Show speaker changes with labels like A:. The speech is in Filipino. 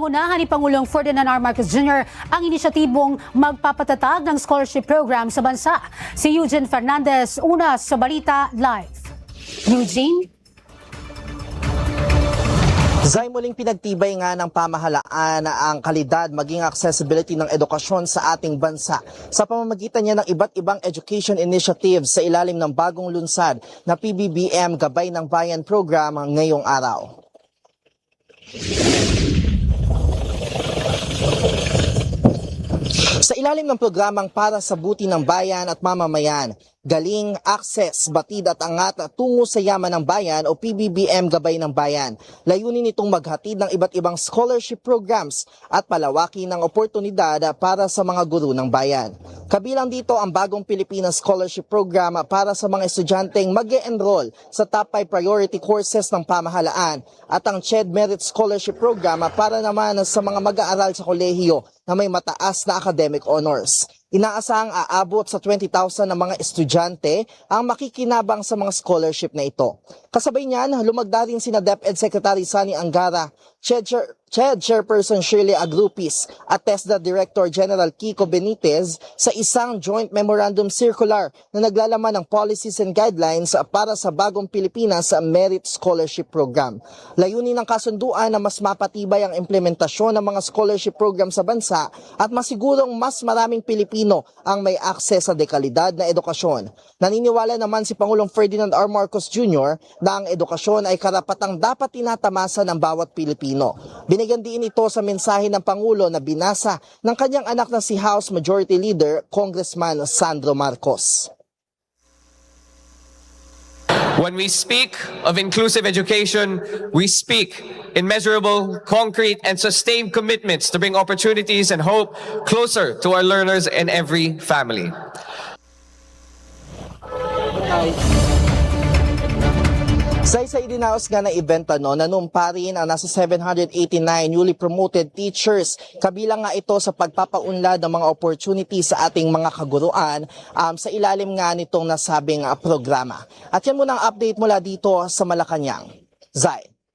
A: Pangunahan ni Pangulong Ferdinand R. Marcos Jr. ang inisyatibong magpapatatag ng scholarship program sa bansa. Si Eugene Fernandez, una sa Balita Live. Eugene?
B: Zay, muling pinagtibay nga ng pamahalaan ang kalidad maging accessibility ng edukasyon sa ating bansa sa pamamagitan niya ng iba't ibang education initiatives sa ilalim ng bagong lunsad na PBBM Gabay ng Bayan program ngayong araw. Sa ilalim ng programang para sa buti ng bayan at mamamayan, galing, access, batid at angat tungo sa yaman ng bayan o PBBM Gabay ng Bayan. Layunin nitong maghatid ng iba't ibang scholarship programs at palawaki ng oportunidad para sa mga guro ng bayan. Kabilang dito ang bagong Pilipinas Scholarship Program para sa mga estudyanteng mag-e-enroll sa top 5 priority courses ng pamahalaan at ang CHED Merit Scholarship Program para naman sa mga mag-aaral sa kolehiyo na may mataas na academic honors. Inaasahang aabot sa 20,000 na mga estudyante ang makikinabang sa mga scholarship na ito. Kasabay niyan, lumagda rin sina DepEd Secretary Sani Angara, CHED Chairperson Shirley Agrupis at TESDA Director General Kiko Benitez sa isang joint memorandum circular na naglalaman ng policies and guidelines para sa bagong Pilipinas Merit Scholarship Program. Layunin ng kasunduan na mas mapatibay ang implementasyon ng mga scholarship program sa bansa at masigurong mas maraming Pilipino ang may akses sa dekalidad na edukasyon. Naniniwala naman si Pangulong Ferdinand R. Marcos Jr. na ang edukasyon ay karapatang dapat tinatamasa ng bawat Pilipino. Binigyan din ito sa mensahe ng Pangulo na binasa ng kanyang anak na si House Majority Leader Congressman Sandro Marcos.
C: When we speak of inclusive education, we speak in measurable, concrete, and sustained commitments to bring opportunities and hope closer to our learners in every family.
B: Sa idinaos nga na event nanumpa rin ang nasa 789 newly promoted teachers. Kabilang nga ito sa pagpapaunlad ng mga opportunities sa ating mga kaguruan sa ilalim nga nitong nasabing programa. At yan muna ang update mula dito sa Malacanang. Zay.